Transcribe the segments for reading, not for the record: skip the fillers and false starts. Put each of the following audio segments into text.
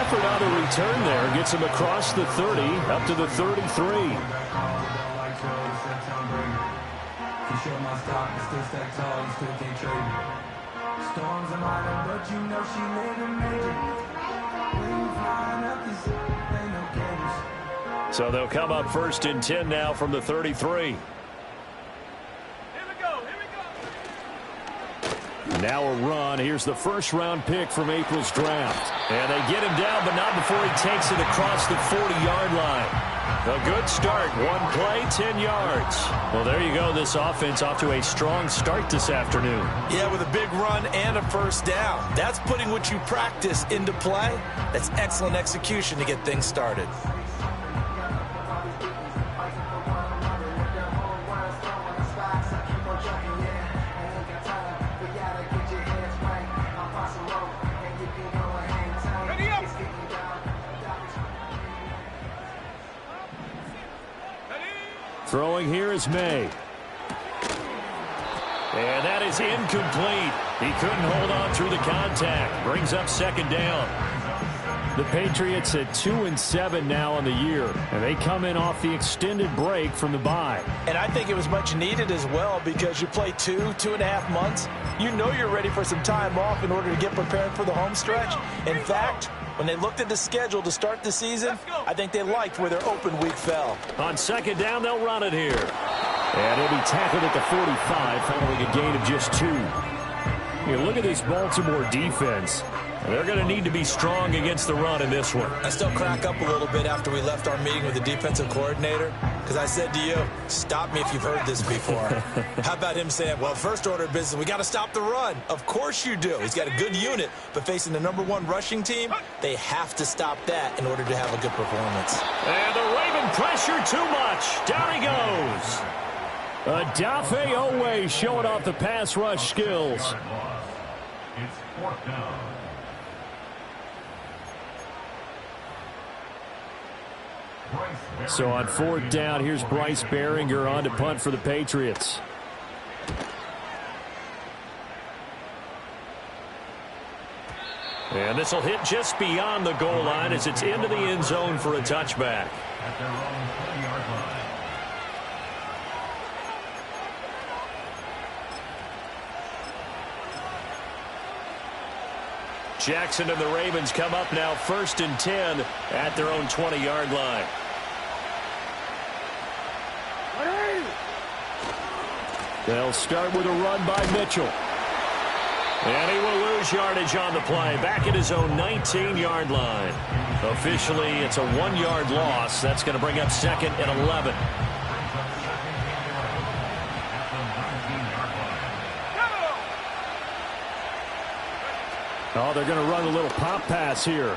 effort on the return there. Gets him across the 30, up to the 33. Storms are minor, but you know she living major. When you flying up this, ain't no cables. So they'll come up 1st and 10 now from the 33. Here we go. Now a run. Here's the first-round pick from April's draft. And they get him down, but not before he takes it across the 40-yard line. A good start. One play, 10 yards. Well, there you go. This offense off to a strong start this afternoon. Yeah, with a big run and a first down. That's putting what you practice into play. That's excellent execution to get things started. Throwing here is May. And that is incomplete. He couldn't hold on through the contact. Brings up 2nd down. The Patriots at 2-7 now on the year. And they come in off the extended break from the bye. And I think it was much needed as well because you play 2.5 months. You know you're ready for some time off in order to get prepared for the home stretch. In fact, when they looked at the schedule to start the season, I think they liked where their open week fell. On 2nd down, they'll run it here. And he'll be tackled at the 45, following a gain of just 2. You look at this Baltimore defense. They're going to need to be strong against the run in this one. I still crack up a little bit after we left our meeting with the defensive coordinator because I said to you, stop me if you've heard this before. How about him saying, well, first order of business, we got to stop the run. Of course you do. He's got a good unit, but facing the #1 rushing team, they have to stop that in order to have a good performance. And the Raven pressure too much. Down he goes. Adafe Owe showing off the pass rush skills. It's 4th down. So on 4th down, here's Bryce Behringer on to punt for the Patriots. And this will hit just beyond the goal line as it's into the end zone for a touchback. At their own 20-yard line. Jackson and the Ravens come up now 1st and 10 at their own 20-yard line. They'll start with a run by Mitchell. And he will lose yardage on the play. Back at his own 19-yard line. Officially, it's a 1-yard loss. That's going to bring up 2nd and 11. Oh, they're going to run a little pop pass here.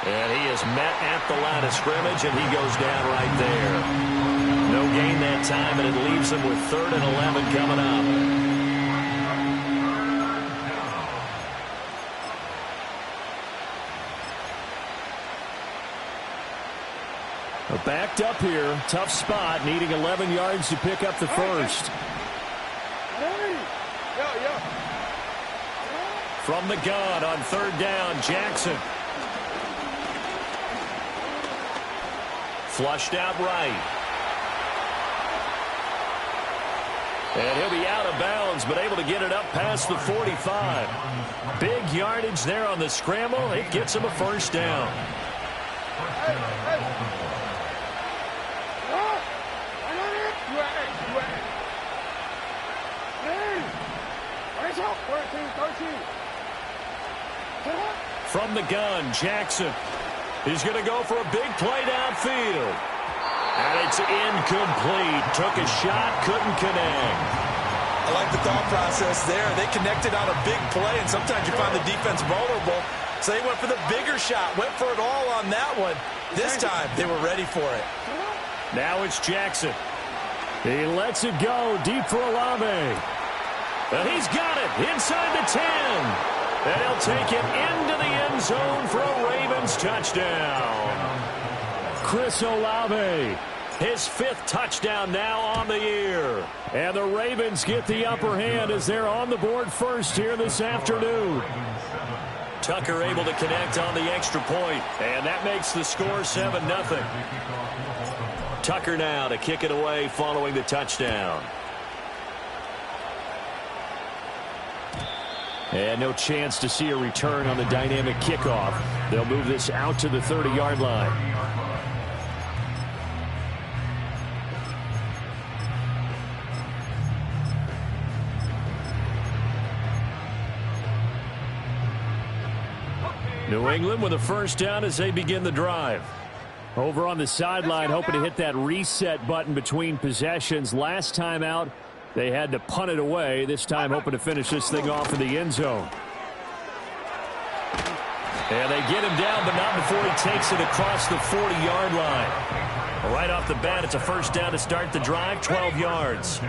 And he is met at the line of scrimmage, and he goes down right there. No gain that time, and it leaves them with 3rd and 11 coming up. Backed up here, tough spot, needing 11 yards to pick up the first. From the gun on 3rd down, Jackson. Flushed out right. And he'll be out of bounds, but able to get it up past the 45. Big yardage there on the scramble. It gets him a 1st down. From the gun, Jackson. He's going to go for a big play downfield. And it's incomplete. Took a shot, couldn't connect. I like the thought process there. They connected on a big play, and sometimes you find the defense vulnerable. So they went for the bigger shot, went for it all on that one. This time, they were ready for it. Now it's Jackson. He lets it go deep for Olave. And he's got it inside the 10. And he'll take it into the end zone for a Ravens touchdown. Chris Olave, his 5th touchdown now on the year. And the Ravens get the upper hand as they're on the board first here this afternoon. Tucker able to connect on the extra point, and that makes the score 7-0. Tucker now to kick it away following the touchdown. And no chance to see a return on the dynamic kickoff. They'll move this out to the 30-yard line. New England with a first down as they begin the drive. Over on the sideline, hoping to hit that reset button between possessions. Last time out, they had to punt it away. This time hoping to finish this thing off in the end zone. And they get him down, but not before he takes it across the 40-yard line. Right off the bat, it's a first down to start the drive, 12 yards.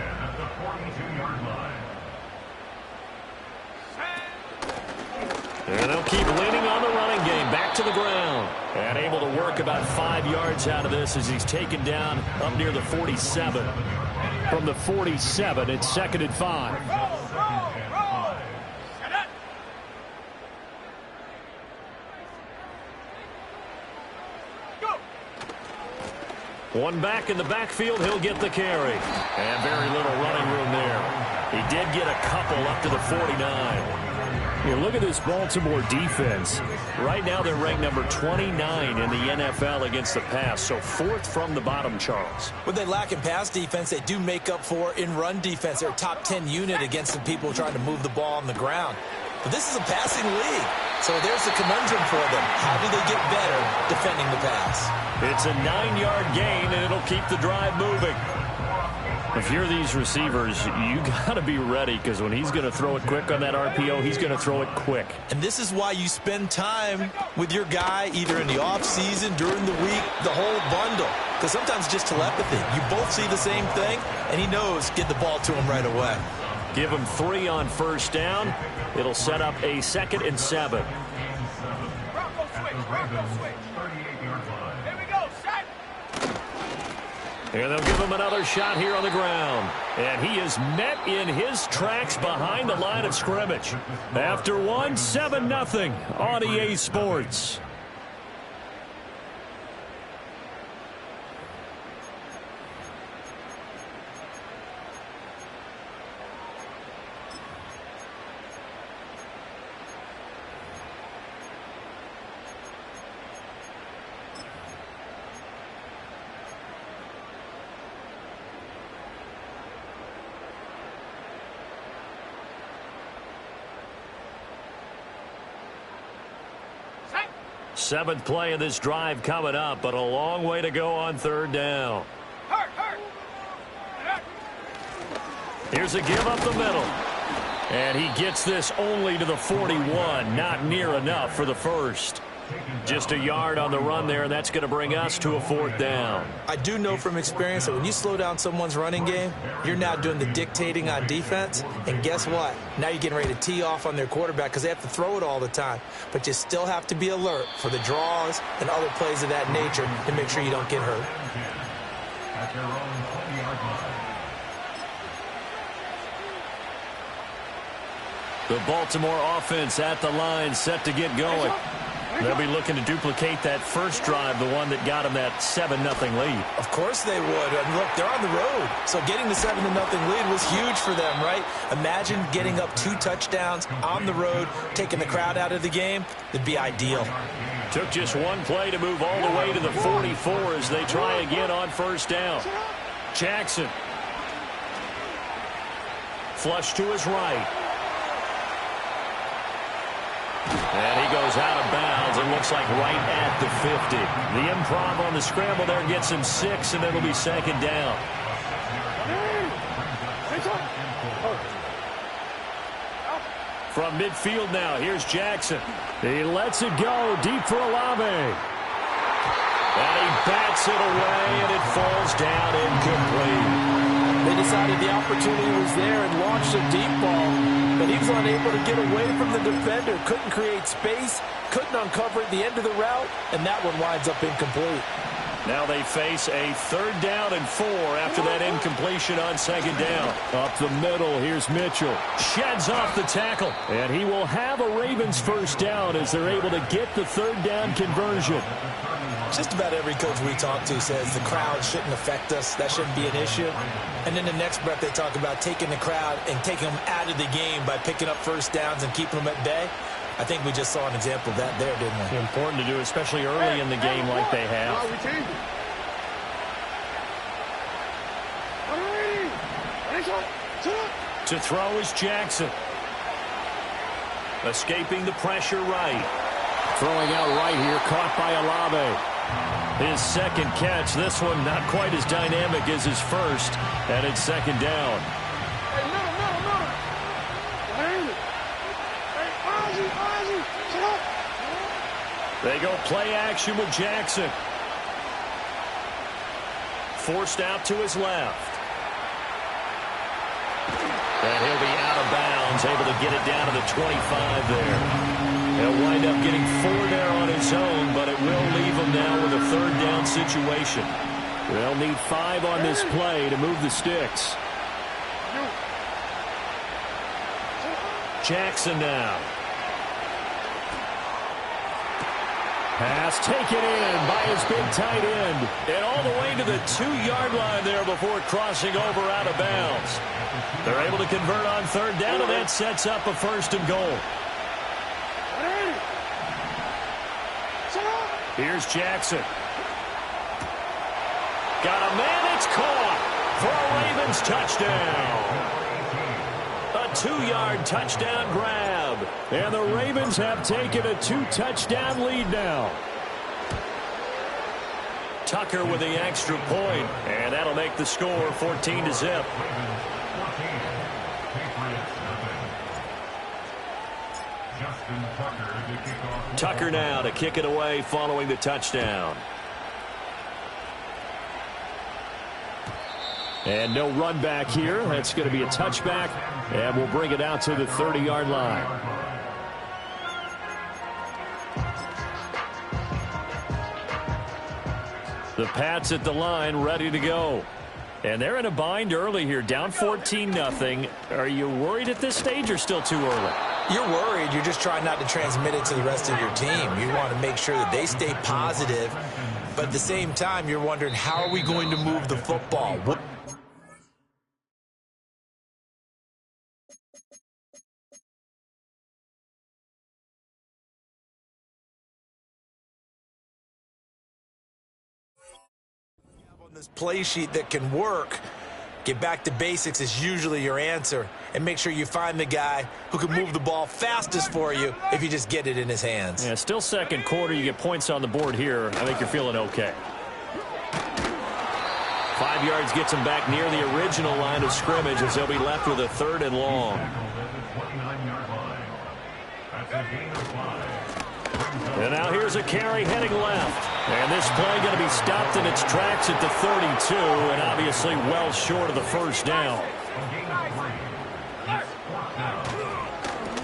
And they'll keep leaning on the running game. Back to the ground. And able to work about 5 yards out of this as he's taken down up near the 47. From the 47, it's 2nd and 5. One back in the backfield, he'll get the carry. And very little running room there. He did get a couple up to the 49. You look at this Baltimore defense. Right now they're ranked number 29 in the NFL against the pass, so 4th from the bottom, Charles. What they lack in pass defense, they do make up for in run defense. They're a top 10 unit against the people trying to move the ball on the ground. But this is a passing league, so there's the conundrum for them. How do they get better defending the pass? It's a 9-yard gain, and it'll keep the drive moving. If you're these receivers, you got to be ready, because when he's going to throw it quick on that RPO, he's going to throw it quick. And this is why you spend time with your guy either in the offseason, during the week, the whole bundle. Because sometimes just telepathy. You both see the same thing, and he knows get the ball to him right away. Give him 3 on first down. It'll set up a 2nd and 7. Bronco switch. Here we go, set. And they'll give him another shot here on the ground. And he is met in his tracks behind the line of scrimmage. After one, 7-0 on EA Sports. Seventh play of this drive coming up, but a long way to go on 3rd down. Here's a give up the middle. And he gets this only to the 41. Not near enough for the first. Just a yard on the run there, and that's going to bring us to a 4th down. I do know from experience that when you slow down someone's running game, you're now doing the dictating on defense. And guess what? Now you're getting ready to tee off on their quarterback because they have to throw it all the time. But you still have to be alert for the draws and other plays of that nature to make sure you don't get hurt. At their own 20-yard line. The Baltimore offense at the line, set to get going. They'll be looking to duplicate that first drive, the one that got them that 7-0 lead. Of course they would. And look, they're on the road. So getting the 7-0 lead was huge for them, right? Imagine getting up 2 touchdowns on the road, taking the crowd out of the game. That'd be ideal. Took just one play to move all the way to the 44 as they try again on first down. Jackson. Flush to his right. And he goes out of bounds. It looks like right at the 50. The improv on the scramble there gets him 6, and it'll be 2nd down. From midfield now, here's Jackson. He lets it go deep for Olave. And he bats it away, and it falls down incomplete. They decided the opportunity was there and launched a deep ball, but he was unable to get away from the defender. Couldn't create space, couldn't uncover at the end of the route, and that one winds up incomplete. Now they face a 3rd down and 4 after that incompletion on 2nd down. Up the middle, here's Mitchell. Sheds off the tackle. And he will have a Ravens 1st down as they're able to get the 3rd down conversion. Just about every coach we talk to says the crowd shouldn't affect us. That shouldn't be an issue. And then the next breath they talk about taking the crowd and taking them out of the game by picking up 1st downs and keeping them at bay. I think we just saw an example of that there, didn't we? Important to do, especially early in the game like they have. To throw is Jackson. Escaping the pressure right. Throwing out right here, caught by Olave. His 2nd catch, this one not quite as dynamic as his first, and it's 2nd down. They go play action with Jackson. Forced out to his left. And he'll be out of bounds, able to get it down to the 25 there. He'll wind up getting 4 there on his own, but it will leave him now with a 3rd down situation. They'll need 5 on this play to move the sticks. Jackson now. Pass taken in by his big tight end. And all the way to the 2-yard line there before crossing over out of bounds. They're able to convert on 3rd down, and that sets up a 1st and goal. Here's Jackson. Got a man, it's caught for a Ravens touchdown. A 2-yard touchdown grab. And the Ravens have taken a 2-touchdown lead now. Tucker with the extra point, and that'll make the score 14-0. Tucker now to kick it away following the touchdown. And no run back here. That's going to be a touchback, and we'll bring it out to the 30-yard line. The Pats at the line, ready to go. And they're in a bind early here, down 14-0. Are you worried at this stage or still too early? You're worried. You're just trying not to transmit it to the rest of your team. You want to make sure that they stay positive. But at the same time, you're wondering, how are we going to move the football? On this play sheet that can work, get back to basics is usually your answer. And make sure you find the guy who can move the ball fastest for you if you just get it in his hands. Yeah, still 2nd quarter. You get points on the board here. I think you're feeling okay. 5 yards gets him back near the original line of scrimmage as they'll be left with a 3rd and long. And now here's a carry heading left. And this play going to be stopped in its tracks at the 32, and obviously well short of the 1st down.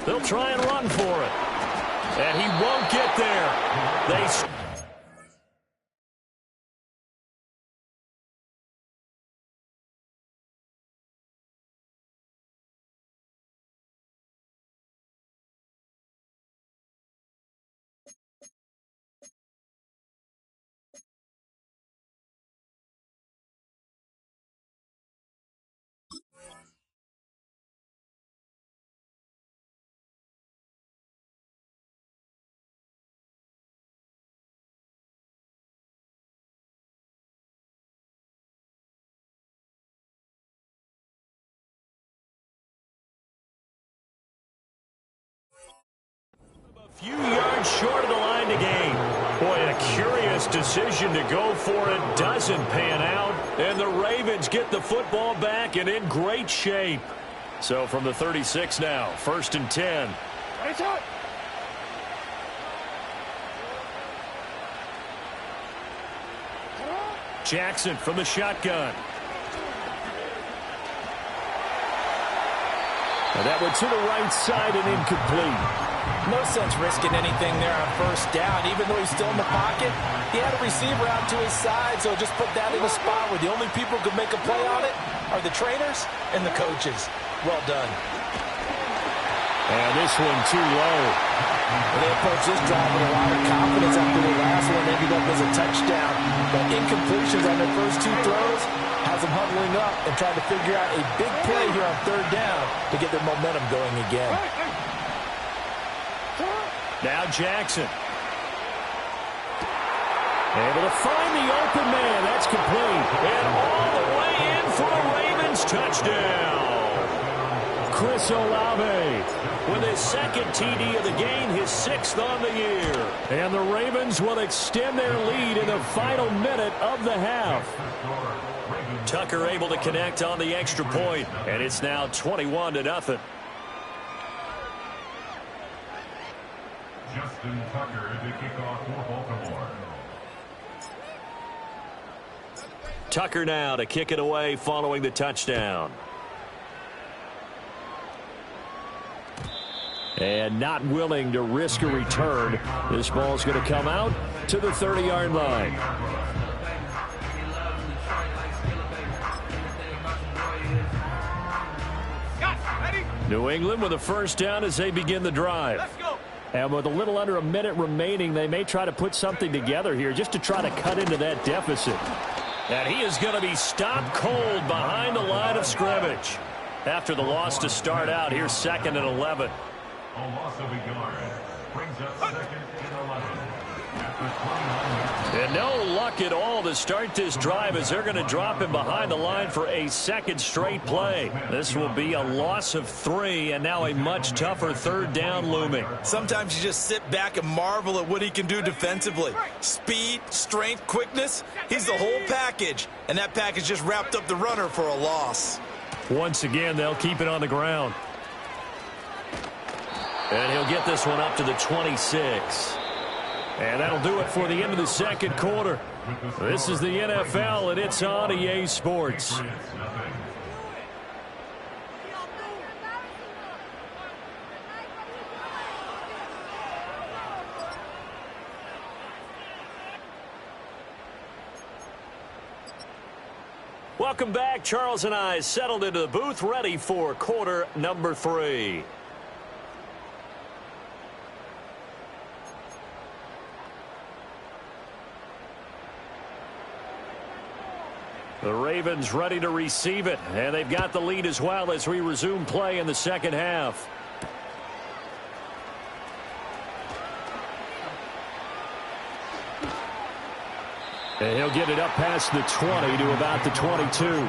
They'll try and run for it. And he won't get there. Few yards short of the line to gain. Boy, a curious decision to go for it. Doesn't pan out. And the Ravens get the football back and in great shape. So from the 36 now, 1st and 10. Jackson from the shotgun. And that went to the right side and incomplete. No sense risking anything there on first down. Even though he's still in the pocket, he had a receiver out to his side, so just put that in a spot where the only people who could make a play on it are the trainers and the coaches. Well done. And this one too low. They approach this drive with a lot of confidence after the last one ended up as a touchdown. But incompletions on their first two throws has them huddling up and trying to figure out a big play here on third down to get their momentum going again. Now Jackson. Able to find the open man. That's complete. And all the way in for a Ravens touchdown. Chris Olave with his second TD of the game, his 6th on the year. And the Ravens will extend their lead in the final minute of the half. Tucker able to connect on the extra point, and it's now 21-0. Justin Tucker to kick off for Baltimore. Tucker now to kick it away following the touchdown. And not willing to risk a return. This ball's going to come out to the 30-yard line. New England with a first down as they begin the drive. And with a little under a minute remaining, they may try to put something together here just to try to cut into that deficit. And he is going to be stopped cold behind the line of scrimmage. After the loss to start out, here's 2nd and 11. A loss of a yard brings up 2nd and 11. After 29 And no luck at all to start this drive as they're going to drop him behind the line for a second straight play. This will be a loss of 3 and now a much tougher third down looming. Sometimes you just sit back and marvel at what he can do defensively. Speed, strength, quickness, he's the whole package. And that package just wrapped up the runner for a loss. Once again, they'll keep it on the ground. And he'll get this one up to the 26. And that'll do it for the end of the second quarter. This is the NFL, and it's on EA Sports. Welcome back. Charles and I settled into the booth, ready for quarter number 3. The Ravens ready to receive it, and they've got the lead as well as we resume play in the second half. And he'll get it up past the 20 to about the 22.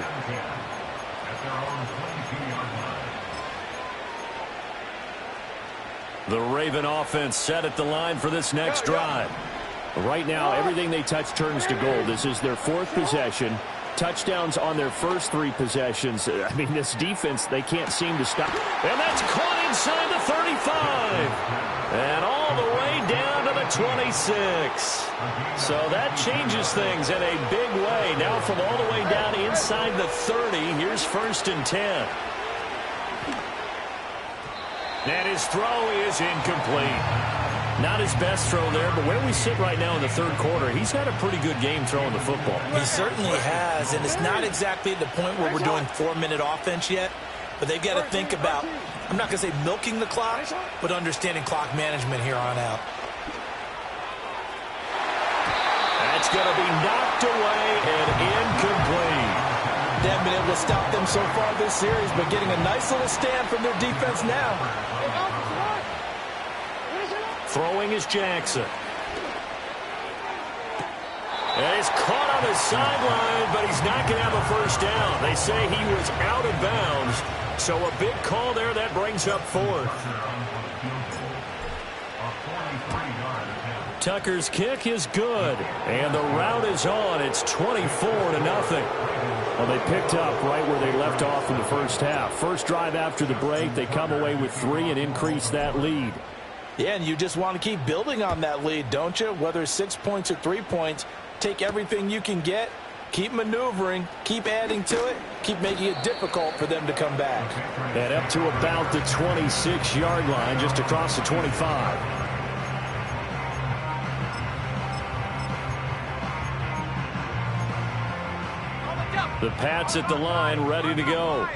The Raven offense set at the line for this next drive. Right now, everything they touch turns to gold. This is their 4th possession. Touchdowns on their first 3 possessions. I mean, this defense, they can't seem to stop. And that's caught inside the 35. And all the way down to the 26. So that changes things in a big way. Now from all the way down inside the 30, here's 1st and 10. And his throw is incomplete. Not his best throw there, but where we sit right now in the third quarter, he's had a pretty good game throwing the football. He certainly has, and it's not exactly at the point where we're doing 4-minute offense yet, but they've got to think about, I'm not going to say milking the clock, but understanding clock management here on out. That's going to be knocked away and incomplete. They haven't been able to stop them so far this series, but getting a nice little stand from their defense now. Throwing is Jackson. And he's caught on the sideline, but he's not going to have a first down. They say he was out of bounds. So a big call there that brings up 4th. Tucker's kick is good. And the route is on. It's 24-0. Well, they picked up right where they left off in the first half. First drive after the break, they come away with 3 and increase that lead. Yeah, and you just want to keep building on that lead, don't you? Whether it's 6 points or 3 points, take everything you can get Keep maneuvering, keep adding to it, keep making it difficult for them to come back. And up to about the 26-yard line, just across the 25. The Pats at the line, ready to go.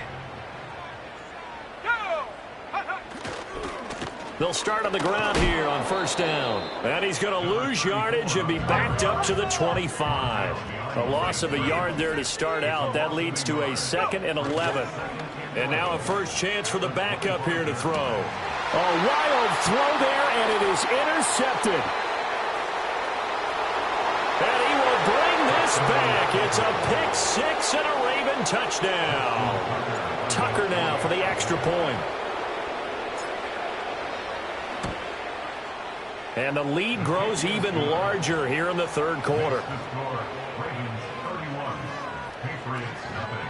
They'll start on the ground here on first down. And he's going to lose yardage and be backed up to the 25. A loss of a yard there to start out. That leads to a 2nd and 11. And now a first chance for the backup here to throw. A wild throw there, and it is intercepted. And he will bring this back. It's a pick six and a Raven touchdown. Tucker now for the extra point. And the lead grows even larger here in the third quarter. Ravens 31, Patriots nothing.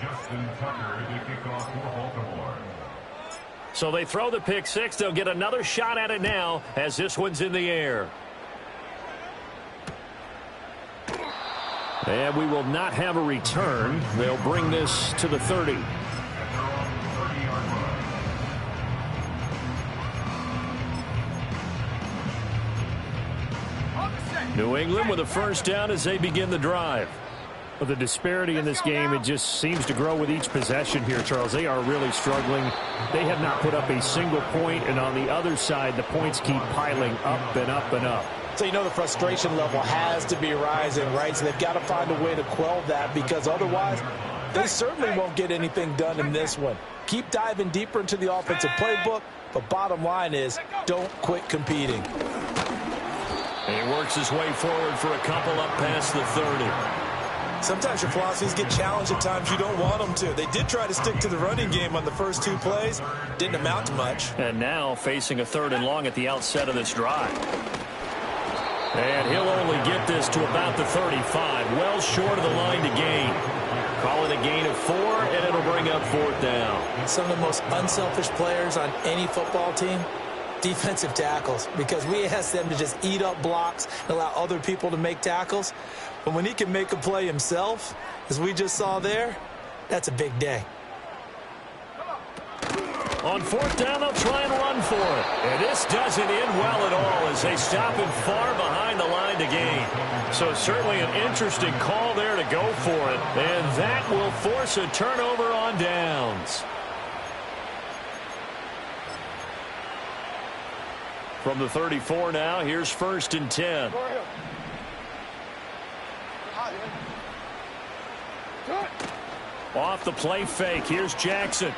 Justin Tucker to kick off for Baltimore. So they throw the pick six. They'll get another shot at it now as this one's in the air. And we will not have a return. They'll bring this to the 30. New England with a first down as they begin the drive. But the disparity in this game, it just seems to grow with each possession here, Charles. They are really struggling. They have not put up a single point, and on the other side, the points keep piling up and up and up. So you know the frustration level has to be rising, right? So they've got to find a way to quell that, because otherwise they certainly won't get anything done in this one. Keep diving deeper into the offensive playbook, but bottom line is don't quit competing. And he works his way forward for a couple up past the 30. Sometimes your philosophies get challenged at times you don't want them to. They did try to stick to the running game on the first two plays. Didn't amount to much. And now facing a 3rd and long at the outset of this drive. And he'll only get this to about the 35. Well short of the line to gain. Call it a gain of 4, and it'll bring up 4th down. Some of the most unselfish players on any football team, defensive tackles, because we ask them to just eat up blocks and allow other people to make tackles. But when he can make a play himself, as we just saw there, that's a big day. On 4th down, they'll try and run for it. And this doesn't end well at all as they stop him far behind the line to gain. So certainly an interesting call there to go for it. And that will force a turnover on downs. From the 34 now, here's 1st and 10. Off the play fake, here's Jackson.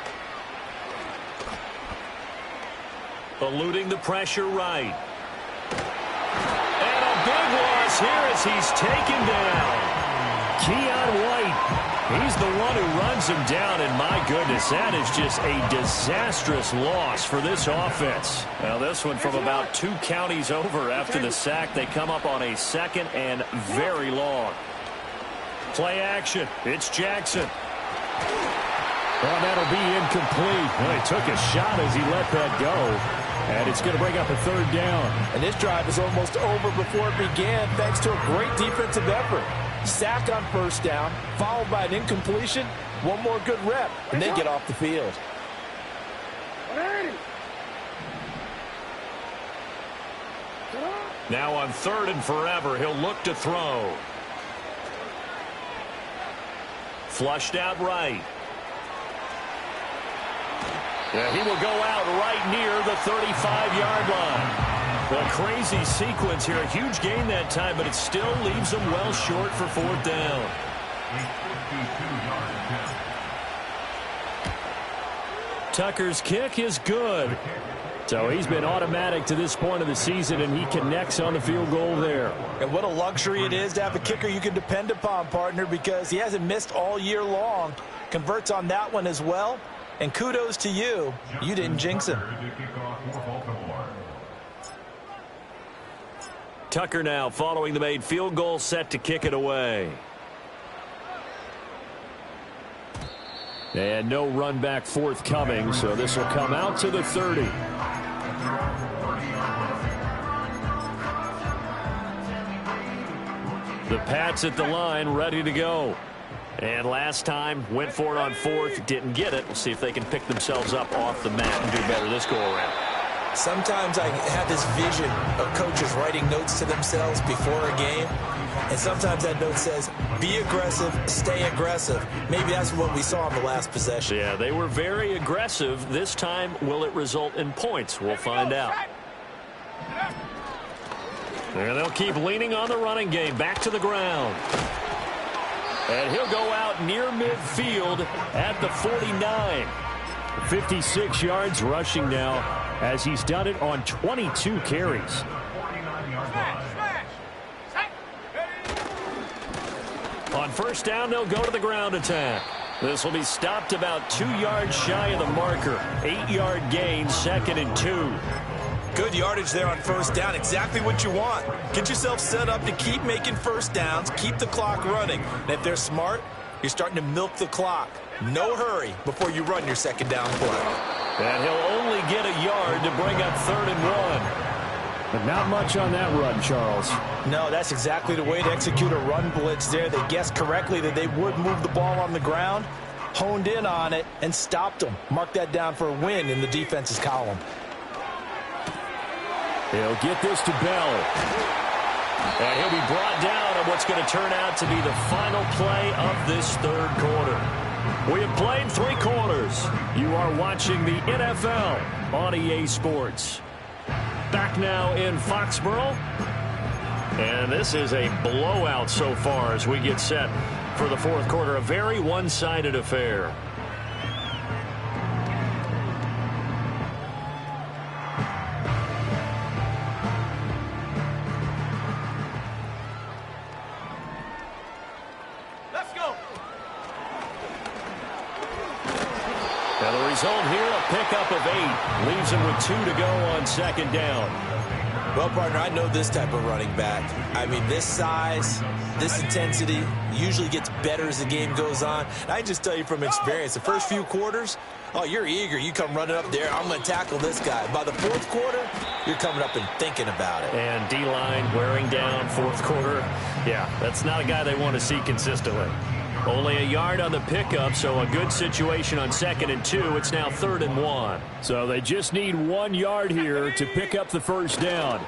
Eluding the pressure right. And a big loss here as he's taken down. Keon White. He's the one who runs him down, and my goodness, that is just a disastrous loss for this offense. Now this one from about 2 counties over after the sack. They come up on a 2nd and very long. Play action. It's Jackson. Well, that'll be incomplete. Well, he took a shot as he let that go. And it's going to bring up a 3rd down. And this drive is almost over before it began thanks to a great defensive effort. Sack on 1st down, followed by an incompletion. One more good rep, and they get off the field. Now on 3rd and forever, he'll look to throw. Flushed out right. Yeah, he will go out right near the 35-yard line. The crazy sequence here. A huge gain that time, but it still leaves him well short for 4th down. A 52-yard attempt. Tucker's kick is good. So he's been automatic to this point of the season, and he connects on the field goal there. And what a luxury it is to have a kicker you can depend upon, partner, because he hasn't missed all year long. Converts on that one as well. And kudos to you. You didn't jinx him. Tucker now following the made field goal, set to kick it away. And no run back forthcoming, so this will come out to the 30. The Pats at the line, ready to go. And last time, went for it on fourth, didn't get it. We'll see if they can pick themselves up off the mat and do better this go-around. Sometimes I have this vision of coaches writing notes to themselves before a game. And sometimes that note says, be aggressive, stay aggressive. Maybe that's what we saw in the last possession. Yeah, they were very aggressive. This time, will it result in points? We'll find out. And they'll keep leaning on the running game. Back to the ground. And he'll go out near midfield at the 49. 56 yards rushing now as he's done it on 22 carries. On first down, they'll go to the ground attack. This will be stopped about 2 yards shy of the marker. 8-yard gain, 2nd and 2. Good yardage there on first down. Exactly what you want. Get yourself set up to keep making first downs, keep the clock running. And if they're smart, you're starting to milk the clock. No hurry before you run your second down play. And he'll only get a yard to bring up 3rd and 1. But not much on that run, Charles. No, that's exactly the way to execute a run blitz there. They guessed correctly that they would move the ball on the ground, honed in on it, and stopped them. Mark that down for a win in the defense's column. He'll get this to Bell. And he'll be brought down on what's going to turn out to be the final play of this 3rd quarter. We have played 3 quarters. You are watching the NFL on EA Sports. Back now in Foxborough. And this is a blowout so far as we get set for the 4th quarter. A very one-sided affair. Let's go. Now the result here, a pickup of 8. Leaves him with 2 to go on 2nd down. Well, partner, I know this type of running back. I mean, this size, this intensity usually gets better as the game goes on. And I just tell you from experience, the first few quarters, oh, you're eager. You come running up there, I'm going to tackle this guy. By the 4th quarter, you're coming up and thinking about it. And D-line wearing down 4th quarter. Yeah, that's not a guy they want to see consistently. Only a yard on the pickup, so a good situation on 2nd and 2. It's now 3rd and 1. So they just need 1 yard here to pick up the first down.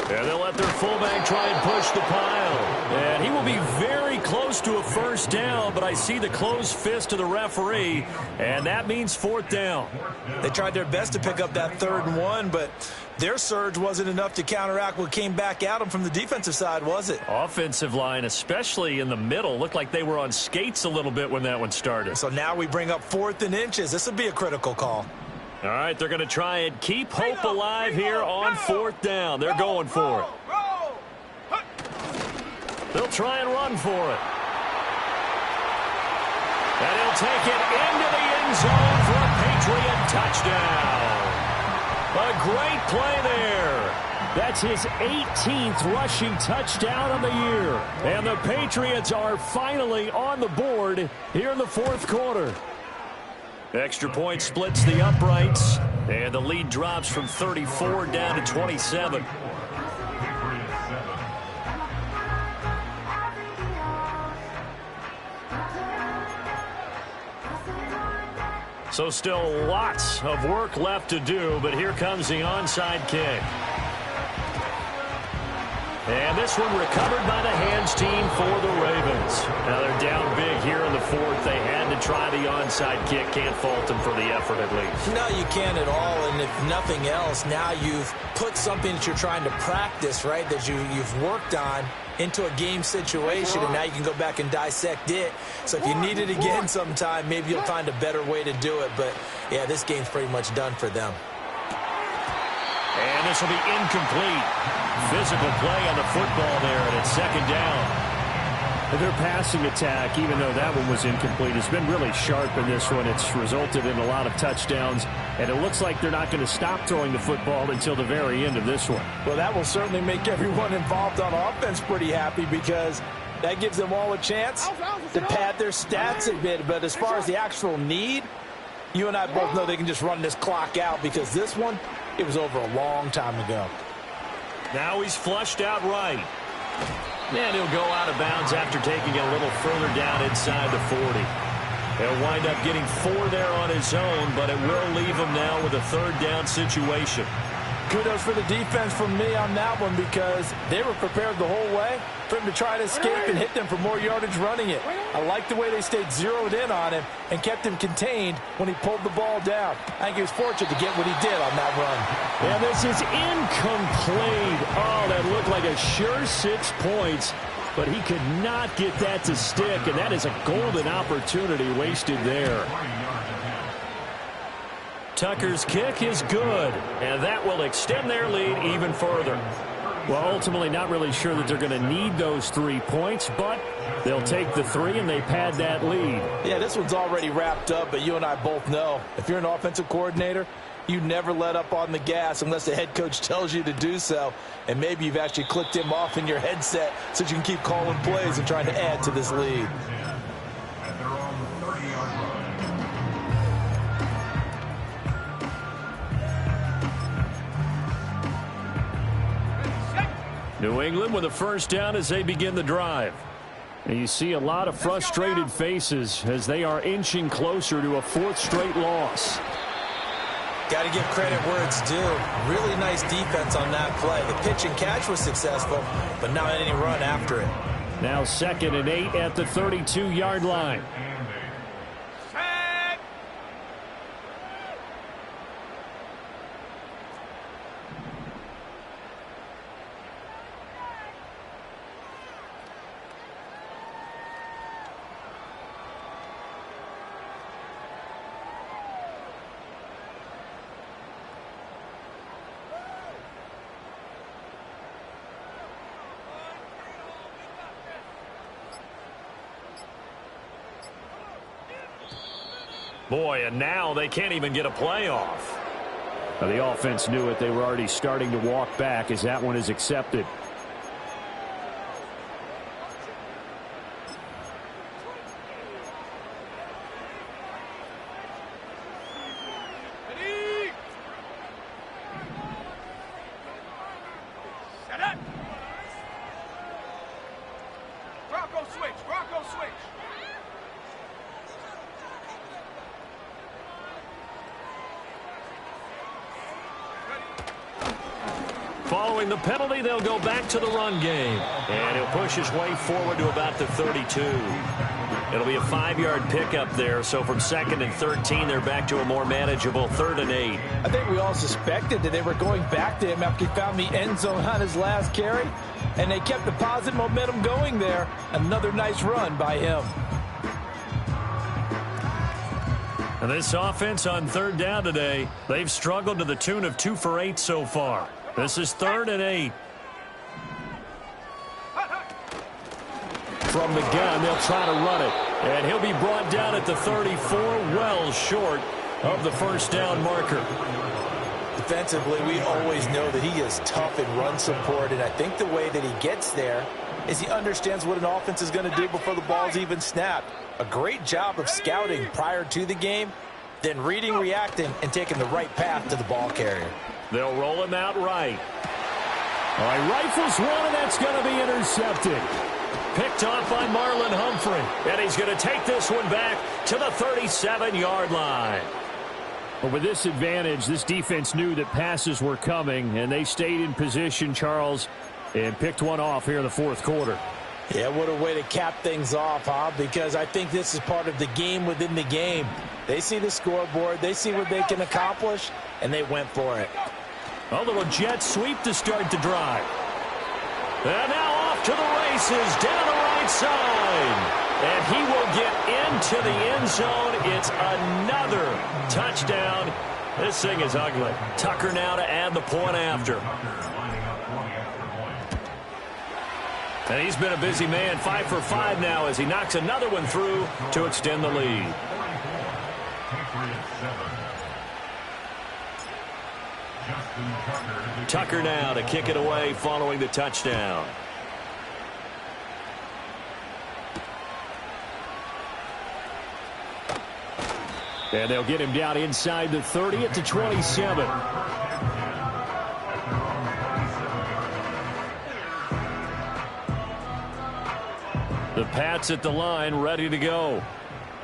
And they'll let their fullback try and push the pile. And he will be very close to a first down, but I see the closed fist of the referee, and that means 4th down. They tried their best to pick up that 3rd and 1, but their surge wasn't enough to counteract what came back at them from the defensive side, was it? Offensive line, especially in the middle, looked like they were on skates a little bit when that one started. So now we bring up 4th and inches. This would be a critical call. All right, they're going to try and keep hope alive here on 4th down. They're going for it. They'll try and run for it. And he'll take it into the end zone for a Patriot touchdown. A great play there. That's his 18th rushing touchdown of the year. And the Patriots are finally on the board here in the 4th quarter. Extra point splits the uprights, and the lead drops from 34 down to 27. So still lots of work left to do, but here comes the onside kick. And this one recovered by the hands team for the Ravens. Now they're down big here in the 4th. They had to try the onside kick. Can't fault them for the effort at least. No, you can't at all. And if nothing else, now you've put something that you're trying to practice, right, that you've worked on into a game situation, and now you can go back and dissect it. So if you need it again sometime, maybe you'll find a better way to do it. But, yeah, this game's pretty much done for them. And this will be incomplete. Physical play on the football there, and it's 2nd down. Their passing attack, even though that one was incomplete, has been really sharp in this one. It's resulted in a lot of touchdowns, and it looks like they're not going to stop throwing the football until the very end of this one. Well, that will certainly make everyone involved on offense pretty happy because that gives them all a chance to pad their stats a bit. But as far as the actual need, you and I both know they can just run this clock out because this one, it was over a long time ago. Now he's flushed out right. And he'll go out of bounds after taking a little further down inside the 40. He'll wind up getting 4 there on his own, but it will leave him now with a third down situation. Kudos for the defense from me on that one because they were prepared the whole way for him to try to escape and hit them for more yardage running it. I like the way they stayed zeroed in on him and kept him contained when he pulled the ball down. I think he was fortunate to get what he did on that run. And this is incomplete. Oh, that looked like a sure 6 points, but he could not get that to stick, and that is a golden opportunity wasted there. Tucker's kick is good, and that will extend their lead even further. Well, ultimately not really sure that they're going to need those 3 points, but they'll take the 3 and they pad that lead. Yeah, this one's already wrapped up, but you and I both know if you're an offensive coordinator, you never let up on the gas unless the head coach tells you to do so. And maybe you've actually clicked him off in your headset so you can keep calling plays and trying to add to this lead. At their own 30-yard line. New England with a first down as they begin the drive. And you see a lot of frustrated faces as they are inching closer to a 4th straight loss. Got to give credit where it's due. Really nice defense on that play. The pitch and catch was successful, but not any run after it. Now 2nd and 8 at the 32-yard line. Boy, and now they can't even get a play off. Now, the offense knew it. They were already starting to walk back as that one is accepted. Following the penalty, they'll go back to the run game. And he'll push his way forward to about the 32. It'll be a 5-yard pickup there. So from 2nd and 13, they're back to a more manageable 3rd and 8. I think we all suspected that they were going back to him after he found the end zone on his last carry. And they kept the positive momentum going there. Another nice run by him. And this offense on 3rd down today, they've struggled to the tune of 2 for 8 so far. This is 3rd and 8. From the gun, they'll try to run it. And he'll be brought down at the 34, well short of the first down marker. Defensively, we always know that he is tough in run support, and I think the way that he gets there is he understands what an offense is going to do before the ball's even snapped. A great job of scouting prior to the game, then reading, reacting, and taking the right path to the ball carrier. They'll roll him out right. All right, rifles one, and that's going to be intercepted. Picked off by Marlon Humphrey. And he's going to take this one back to the 37-yard line. But with this advantage, this defense knew that passes were coming, and they stayed in position, Charles, and picked one off here in the 4th quarter. Yeah, what a way to cap things off, huh? Because I think this is part of the game within the game. They see the scoreboard, they see what they can accomplish, and they went for it. A little jet sweep to start the drive. And now off to the races down the right side. And he will get into the end zone. It's another touchdown. This thing is ugly. Tucker now to add the point after. And he's been a busy man, 5 for 5 now as he knocks another one through to extend the lead. Tucker now to kick it away following the touchdown. And they'll get him down inside the 30 at the 27. The Pats at the line, ready to go.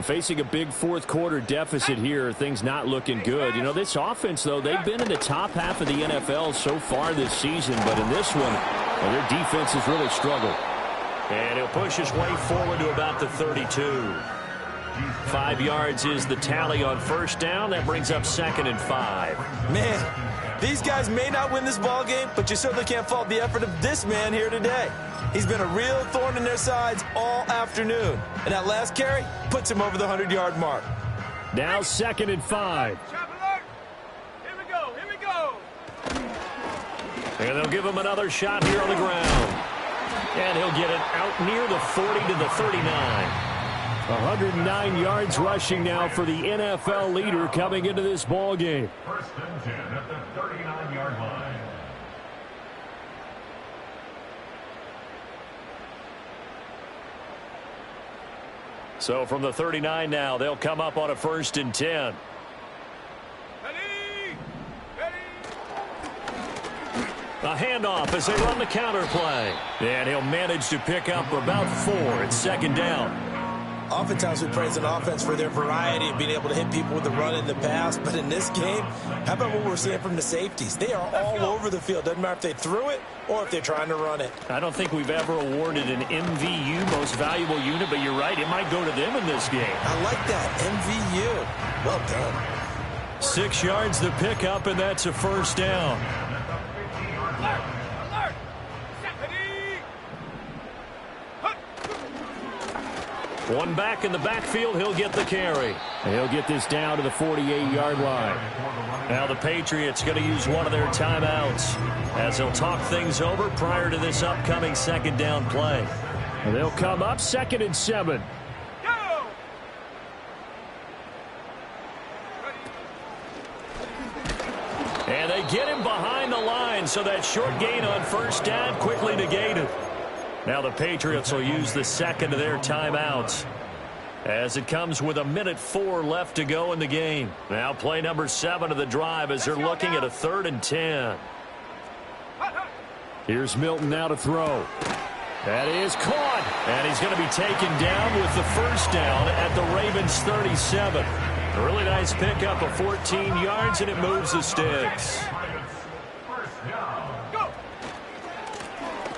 Facing a big fourth quarter deficit here, things not looking good. You know, this offense, though, they've been in the top half of the NFL so far this season, but in this one, well, their defense has really struggled. And he'll push his way forward to about the 32. 5 yards is the tally on first down. That brings up 2nd and 5. Man, these guys may not win this ball game, but you certainly can't fault the effort of this man here today. He's been a real thorn in their sides all afternoon. And that last carry puts him over the 100-yard mark. Now 2nd and 5. Here we go. Here we go. And they'll give him another shot here on the ground. And he'll get it out near the 40 to the 39. 109 yards rushing now for the NFL leader coming into this ball game. 1st and 10 at the 39-yard line. So from the 39 now, they'll come up on a 1st and 10. Ready. Ready. A handoff as they run the counter play. And he'll manage to pick up about 4 at 2nd down. Oftentimes we praise an offense for their variety of being able to hit people with the run in the pass. But in this game, how about what we're seeing from the safeties? They are all over the field. Doesn't matter if they threw it or if they're trying to run it. I don't think we've ever awarded an MVU, most valuable unit, but you're right, it might go to them in this game. I like that. MVU. Well done. 6 yards the pickup, and that's a 1st down. Alert. Alert. Ready. One back in the backfield, he'll get the carry. And he'll get this down to the 48-yard line. Now the Patriots going to use one of their timeouts as they'll talk things over prior to this upcoming 2nd down play. And they'll come up 2nd and 7. Go. And they get him behind the line, so that short gain on 1st down quickly negated. Now the Patriots will use the 2nd of their timeouts as it comes with 1:04 left to go in the game. Now play number 7 of the drive as they're looking at a 3rd and 10. Here's Milton now to throw. That is caught, and he's going to be taken down with the 1st down at the Ravens 37. A really nice pickup of 14 yards, and it moves the sticks.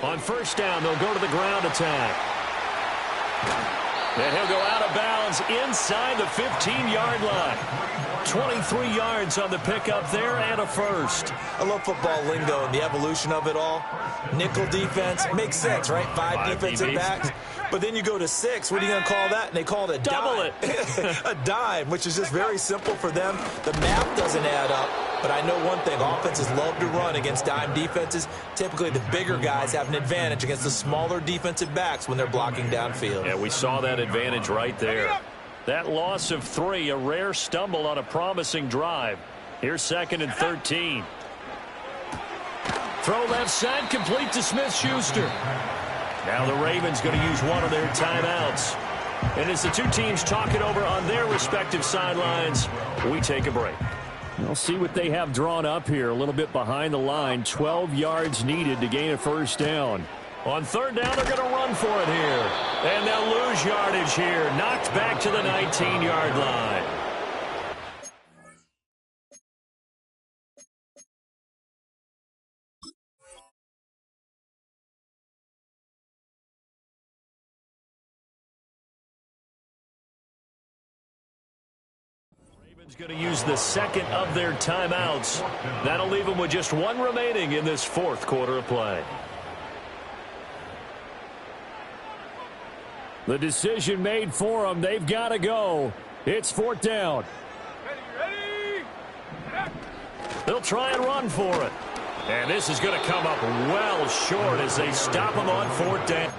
On 1st down, they'll go to the ground attack. And he'll go out of bounds inside the 15-yard line. 23 yards on the pickup there and a 1st. I love football lingo and the evolution of it all. Nickel defense makes sense, right? 5 defensive DBs. backs. But then you go to 6. What are you going to call that? And they call it a Double dime. A dime, which is just very simple for them. The math doesn't add up. But I know one thing. Offenses love to run against dime defenses. Typically, the bigger guys have an advantage against the smaller defensive backs when they're blocking downfield. Yeah, we saw that advantage right there. That loss of 3, a rare stumble on a promising drive. Here's 2nd and 13. Throw left side, complete to Smith-Schuster. Now the Ravens going to use one of their timeouts. And as the two teams talk it over on their respective sidelines, we take a break. We'll see what they have drawn up here. A little bit behind the line. 12 yards needed to gain a 1st down. On 3rd down, they're going to run for it here. And they'll lose yardage here. Knocked back to the 19-yard line. Ravens going to use the 2nd of their timeouts. That'll leave them with just 1 remaining in this 4th quarter of play. The decision made for them. They've got to go. It's 4th down. Ready. They'll try and run for it. And this is going to come up well short as they stop them on 4th down.